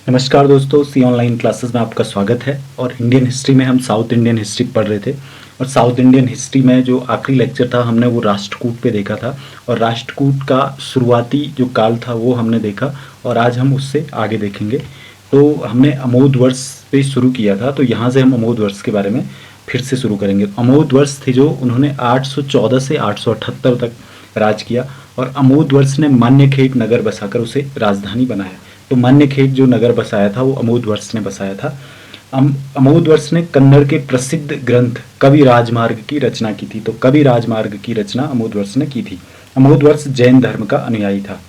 नमस्कार दोस्तों, सी online classes में आपका स्वागत है। और इंडियन हिस्ट्री में हम साउथ इंडियन हिस्ट्री पढ़ रहे थे। और साउथ इंडियन हिस्ट्री में जो आखिरी लेक्चर था हमने वो राष्ट्रकूट पे देखा था। और राष्ट्रकूट का शुरुआती जो काल था वो हमने देखा, और आज हम उससे आगे देखेंगे। तो हमने अमोद वर्ष पे शुरू किया था, तो यहाँ से हम अमोद वर्ष के बारे में फिर से शुरू करेंगे। अमोद वर्ष थे जो उन्होंने 814 से 878 तक राज किया। और अमोद वर्ष ने मान्यखेट नगर बसाकर उसे राजधानी बनाया। तो मान्यखेट जो नगर बसाया था वो अमोद वर्ष ने बसाया था। अमोद वर्ष ने कन्नड़ के प्रसिद्ध ग्रंथ कवि राजमार्ग की रचना की थी। तो कवि राजमार्ग की रचना अमोद वर्ष ने की थी। अमोद वर्ष जैन धर्म का अनुयायी था।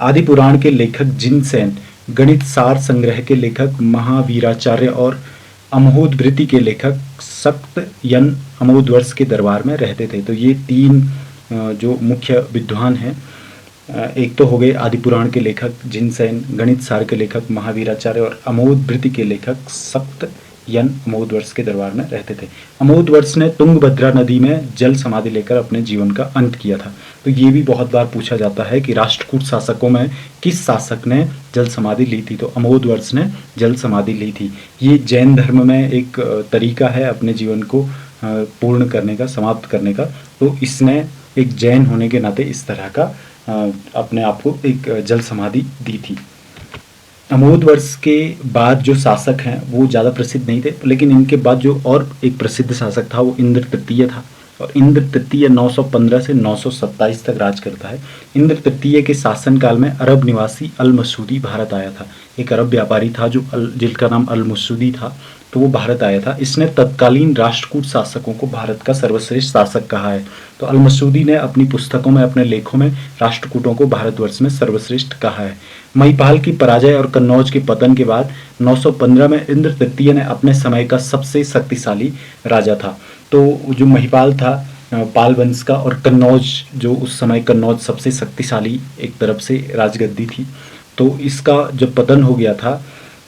आदि पुराण के लेखक जिनसेन, गणित सार संग्रह के लेखक महावीराचार्य और अमोद वृत्ति के लेखक सक्तयन अमोद वर्ष के दरबार में रहते थे। तो ये तीन जो मुख्य विद्वान हैं, एक तो हो गए आदि पुराण के लेखक जिनसेन, गणित सार के लेखक महावीराचार्य और अमोद वृत्ति के लेखक सक्तयन अमोद वर्ष के दरबार में रहते थे। अमोद वर्ष ने तुंगभद्रा नदी में जल समाधि लेकर अपने जीवन का अंत किया था। तो ये भी बहुत बार पूछा जाता है कि राष्ट्रकूट शासकों में किस शासक ने जल समाधि ली थी। तो अमोद वर्ष ने जल समाधि ली थी। ये जैन धर्म में एक तरीका है अपने जीवन को पूर्ण करने का, समाप्त करने का। तो इसने एक जैन होने के नाते इस तरह का अपने आप को एक जल समाधि दी थी। अमोद वर्ष के बाद जो शासक हैं वो ज़्यादा प्रसिद्ध नहीं थे, लेकिन इनके बाद जो और एक प्रसिद्ध शासक था वो इंद्र तृतीय था। और इंद्र तृतीय 915 से 927 तक राज करता है। इंद्र तृतीय के शासनकाल में अरब निवासी अल मसूदी भारत आया था। एक अरब व्यापारी था जिसका नाम अल मसूदी था। तो वो भारत आया था। इसने तत्कालीन राष्ट्रकूट शासकों को भारत का सर्वश्रेष्ठ शासक कहा है। तो अल मसूदी ने अपनी पुस्तकों में, अपने लेखों में राष्ट्रकूटों को भारतवर्ष में सर्वश्रेष्ठ कहा है। महिपाल की पराजय और कन्नौज के पतन के बाद 915 में इंद्र तृतीय ने अपने समय का सबसे शक्तिशाली राजा था। तो जो महिपाल था पाल वंश का, और कन्नौज जो उस समय कन्नौज सबसे शक्तिशाली एक तरफ से राजगद्दी थी। तो इसका जब पतन हो गया था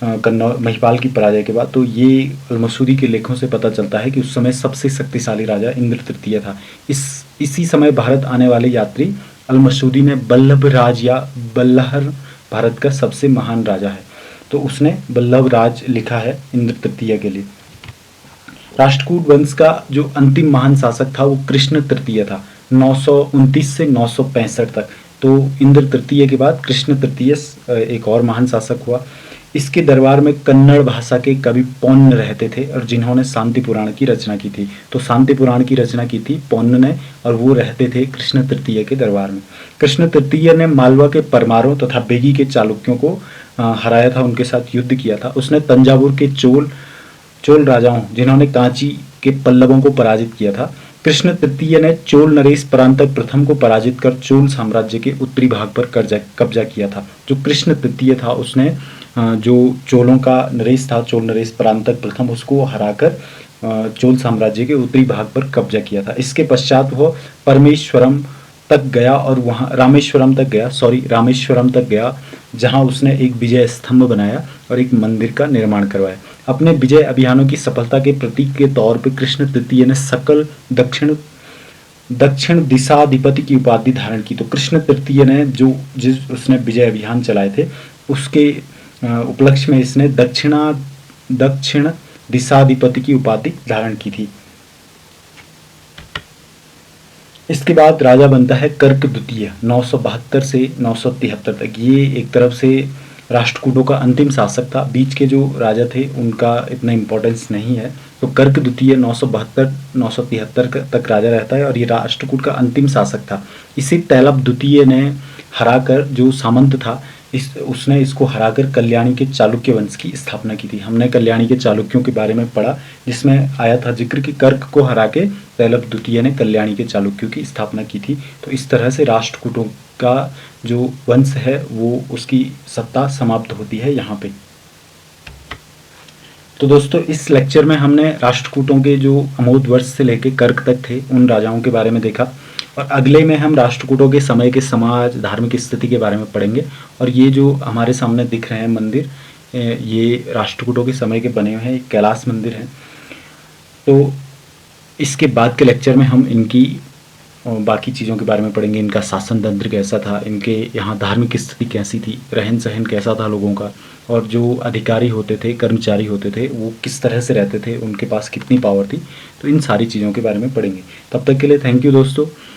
कन्नौज महिपाल की पराजय के बाद, तो ये अलमसूदी के लेखों से पता चलता है कि उस समय सबसे शक्तिशाली राजा इंद्र तृतीय था। इसी समय भारत आने वाले यात्री अलमसूदी ने बल्लभ राज या बल्लहर भारत का सबसे महान राजा है। तो उसने बल्लभ राज लिखा है इंद्र तृतीय के लिए। राष्ट्रकूट वंश का जो अंतिम महान शासक था वो कृष्ण तृतीय था, 929 से 965 तक। तो इंद्र तृतीय के बाद कृष्ण तृतीय एक और महान शासक हुआ। इसके दरबार में कन्नड़ भाषा के कवि पौन्न रहते थे और जिन्होंने शांति पुराण की रचना की थी। तो शांति पुराण की रचना की थी पौन्न ने, और वो रहते थे कृष्ण तृतीय के दरबार में। कृष्ण तृतीय ने मालवा के परमारों तथा बेगी के चालुक्यों को हराया था, उनके साथ युद्ध किया था। उसने तंजावुर के चोल राजाओं जिन्होंने कांची के पल्लवों को पराजित किया था। कृष्ण तृतीय ने चोल नरेश परांतक प्रथम को पराजित कर चोल साम्राज्य के उत्तरी भाग पर कब्जा किया था। जो कृष्ण तृतीय था उसने जो चोलों का नरेश था, चोल नरेश परांतक प्रथम, उसको हराकर चोल साम्राज्य के उत्तरी भाग पर कब्जा किया था। इसके पश्चात वह रामेश्वरम तक गया, जहां उसने एक विजय स्तंभ बनाया और एक मंदिर का निर्माण करवाया। अपने विजय अभियानों की सफलता के प्रतीक के तौर पर कृष्ण तृतीय ने सकल दक्षिण दिशाधिपति की उपाधि धारण की। तो कृष्ण तृतीय ने उसने विजय अभियान चलाए थे, उसके उपलक्ष्य में इसने दक्षिण दिशाधिपति की उपाधि धारण की थी। इसके बाद राजा बनता है कर्क द्वितीय 972 से 973 तक। ये एक तरफ से राष्ट्रकूटों का अंतिम शासक था। बीच के जो राजा थे उनका इतना इम्पोर्टेंस नहीं है। तो कर्क द्वितीय 972-973 तक राजा रहता है और ये राष्ट्रकूट का अंतिम शासक था। इसे तैलप द्वितीय ने हराकर, जो सामंत था, उसने इसको हराकर कल्याणी के चालुक्य वंश की स्थापना की थी। हमने कल्याणी के चालुक्यों के बारे में पढ़ा, जिसमें आया था जिक्र कि कर्क को हरा के तैलप द्वितीय ने कल्याणी के चालुक्यों की स्थापना की थी। तो इस तरह से राष्ट्रकूटों का जो वंश है वो उसकी सत्ता समाप्त होती है यहाँ पे। तो दोस्तों इस लेक्चर में हमने राष्ट्रकूटों के जो अमोद वर्ष से लेकर कर्क तक थे उन राजाओं के बारे में देखा, और अगले में हम राष्ट्रकूटों के समय के समाज धार्मिक स्थिति के बारे में पढ़ेंगे। और ये जो हमारे सामने दिख रहे हैं मंदिर, ये राष्ट्रकूटों के समय के बने हुए हैं, कैलाश मंदिर है। तो इसके बाद के लेक्चर में हम इनकी बाकी चीज़ों के बारे में पढ़ेंगे, इनका शासन तंत्र कैसा था, इनके यहाँ धार्मिक स्थिति कैसी थी, रहन सहन कैसा था लोगों का, और जो अधिकारी होते थे, कर्मचारी होते थे, वो किस तरह से रहते थे, उनके पास कितनी पावर थी। तो इन सारी चीज़ों के बारे में पढ़ेंगे। तब तक के लिए थैंक यू दोस्तों।